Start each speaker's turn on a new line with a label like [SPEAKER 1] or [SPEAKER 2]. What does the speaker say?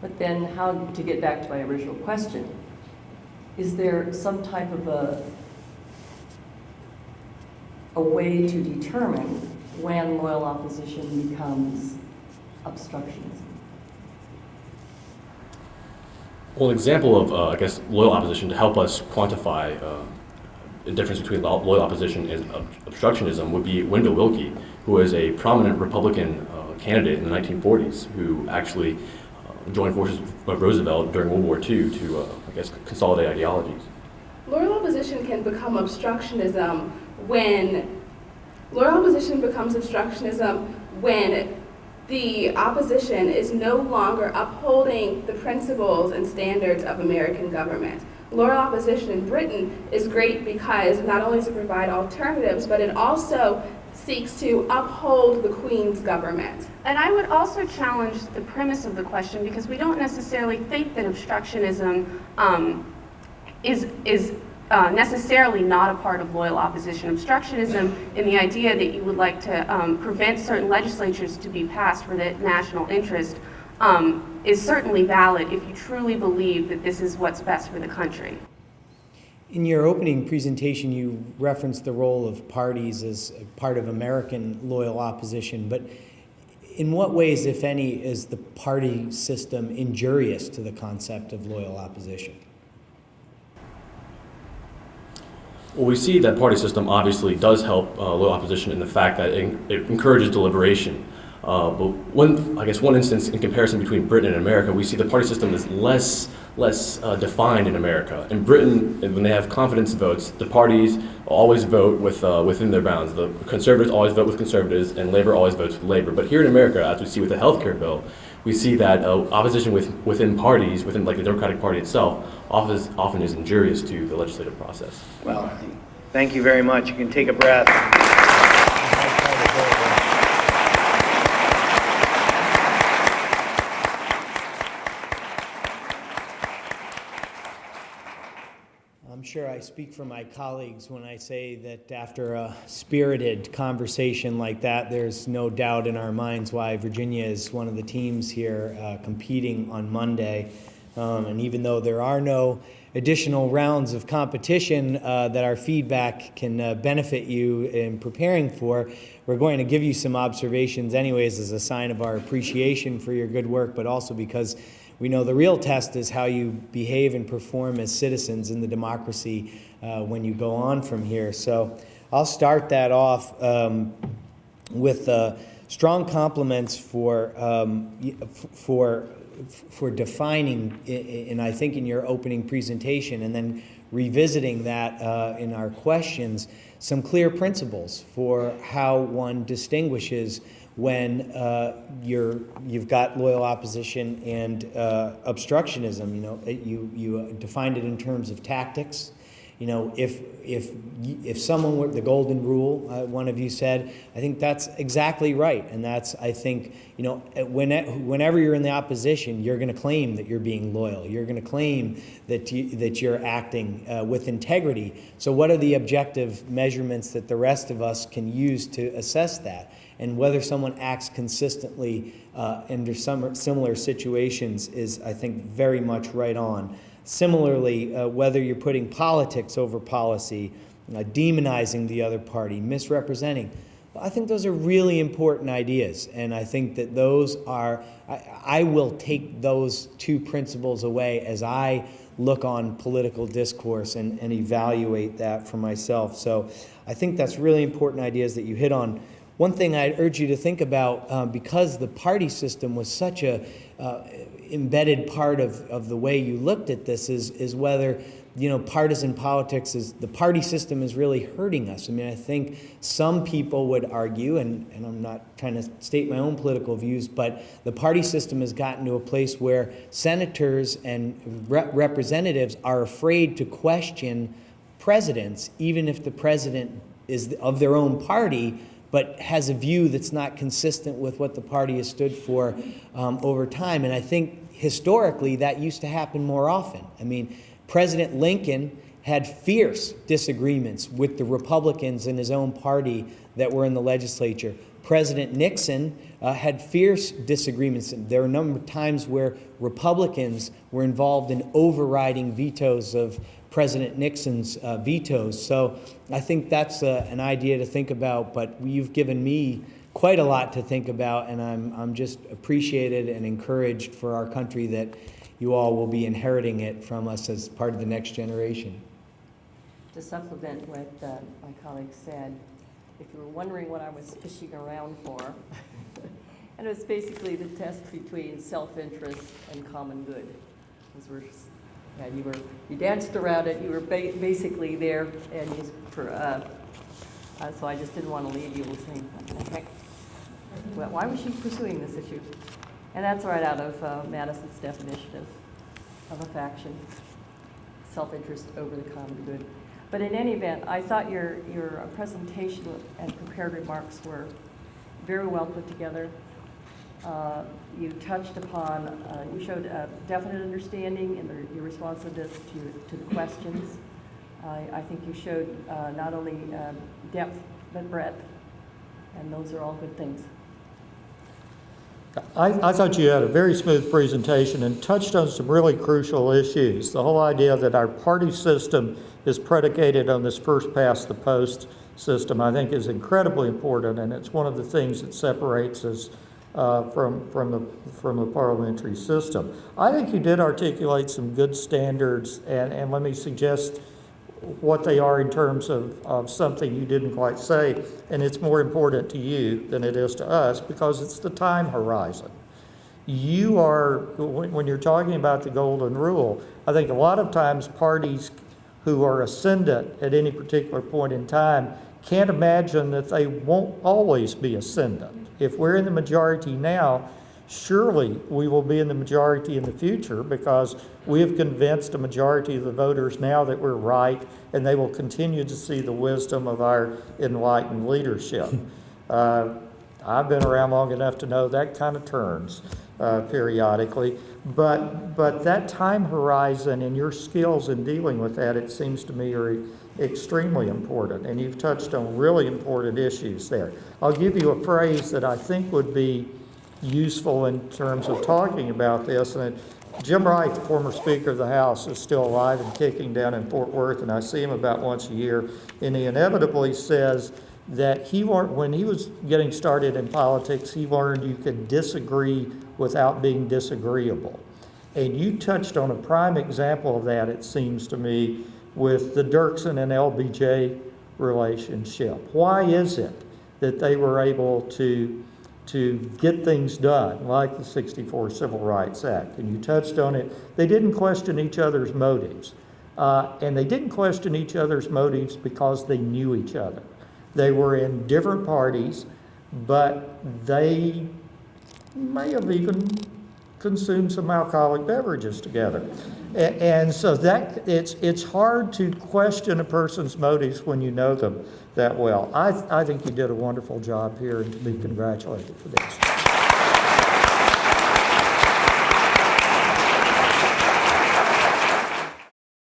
[SPEAKER 1] But then how, to get back to my original question, is there some type of a way to determine when loyal opposition becomes obstructionism?
[SPEAKER 2] Well, an example of, I guess, loyal opposition to help us quantify the difference between loyal opposition and obstructionism would be Wendell Willkie, who was a prominent Republican candidate in the 1940s who actually joined forces with Roosevelt during World War II to, I guess, consolidate ideologies.
[SPEAKER 3] Loyal opposition can become obstructionism when the opposition is no longer upholding the principles and standards of American government. Loyal opposition in Britain is great because not only does it provide alternatives, but it also seeks to uphold the Queen's government.
[SPEAKER 4] And I would also challenge the premise of the question, because we don't necessarily think that obstructionism is necessarily not a part of loyal opposition. Obstructionism in the idea that you would like to prevent certain legislatures to be passed for the national interest is certainly valid if you truly believe that this is what's best for the country.
[SPEAKER 5] In your opening presentation, you referenced the role of parties as a part of American loyal opposition, but in what ways, if any, is the party system injurious to the concept of loyal opposition?
[SPEAKER 2] Well, we see that party system obviously does help loyal opposition in the fact that it encourages deliberation. But one instance in comparison between Britain and America, we see the party system is less defined in America. In Britain, when they have confidence votes, the parties always vote within their bounds. The conservatives always vote with conservatives, and Labor always votes with Labor. But here in America, as we see with the healthcare bill, we see that opposition within parties, within like the Democratic Party itself, often is injurious to the legislative process.
[SPEAKER 6] Well, thank you very much. You can take a breath.
[SPEAKER 5] I'm sure I speak for my colleagues when I say that after a spirited conversation like that, there's no doubt in our minds why Virginia is one of the teams here competing on Monday. And even though there are no additional rounds of competition that our feedback can benefit you in preparing for, we're going to give you some observations anyways as a sign of our appreciation for your good work, but also because we know the real test is how you behave and perform as citizens in the democracy when you go on from here. So I'll start that off with strong compliments for defining, and I think in your opening presentation, and then revisiting that in our questions, some clear principles for how one distinguishes when you've got loyal opposition and obstructionism. You know, you defined it in terms of tactics. You know, if someone were the golden rule, one of you said, I think that's exactly right, and that's, I think, you know, whenever you're in the opposition, you're going to claim that you're being loyal. You're going to claim that you're acting with integrity. So, what are the objective measurements that the rest of us can use to assess that? And whether someone acts consistently under some similar situations is, I think, very much right on. Similarly, whether you're putting politics over policy, demonizing the other party, misrepresenting, I think those are really important ideas. And I think that those are, I will take those two principles away as I look on political discourse and evaluate that for myself. So I think that's really important ideas that you hit on. One thing I'd urge you to think about, because the party system was such a embedded part of the way you looked at this, is whether, you know, partisan politics the party system is really hurting us. I mean, I think some people would argue, and I'm not trying to state my own political views, but the party system has gotten to a place where senators and representatives are afraid to question presidents, even if the president is of their own party, but has a view that's not consistent with what the party has stood for over time. And I think historically that used to happen more often. I mean, President Lincoln had fierce disagreements with the Republicans in his own party that were in the legislature. President Nixon had fierce disagreements. There were a number of times where Republicans were involved in overriding vetoes of President Nixon's vetoes. So I think that's an idea to think about, but you've given me quite a lot to think about, and I'm just appreciated and encouraged for our country that you all will be inheriting it from us as part of the next generation.
[SPEAKER 1] To supplement what my colleague said, if you were wondering what I was fishing around for, and it was basically the test between self-interest and common good. You danced around it, you were basically there, and so I just didn't want to leave you saying, what the heck? Well, why was she pursuing this issue? And that's right out of Madison's definition of a faction, self-interest over the common good. But in any event, I thought your presentation and prepared remarks were very well put together. You touched upon, you showed a definite understanding in your responsiveness to the questions. I think you showed not only depth, but breadth, and those are all good things.
[SPEAKER 7] I thought you had a very smooth presentation and touched on some really crucial issues. The whole idea that our party system is predicated on this first past the post system, I think, is incredibly important, and it's one of the things that separates us from the parliamentary system. I think you did articulate some good standards, and let me suggest what they are in terms of something you didn't quite say, and it's more important to you than it is to us because it's the time horizon. You are, when you're talking about the golden rule, I think a lot of times parties who are ascendant at any particular point in time can't imagine that they won't always be ascendant. If we're in the majority now, surely we will be in the majority in the future because we have convinced a majority of the voters now that we're right, and they will continue to see the wisdom of our enlightened leadership. I've been around long enough to know that kind of turns periodically, but that time horizon and your skills in dealing with that, it seems to me, are extremely important, and you've touched on really important issues there. I'll give you a phrase that I think would be useful in terms of talking about this, and Jim Wright, the former Speaker of the House, is still alive and kicking down in Fort Worth, and I see him about once a year, and he inevitably says that when he was getting started in politics, he learned you could disagree without being disagreeable. And you touched on a prime example of that, it seems to me, with the Dirksen and LBJ relationship. Why is it that they were able to get things done, like the '64 Civil Rights Act? And you touched on it. They didn't question each other's motives. And they didn't question each other's motives because they knew each other. They were in different parties, but they may have even consumed some alcoholic beverages together. And so that it's hard to question a person's motives when you know them that well. I think you did a wonderful job here and to be congratulated for this.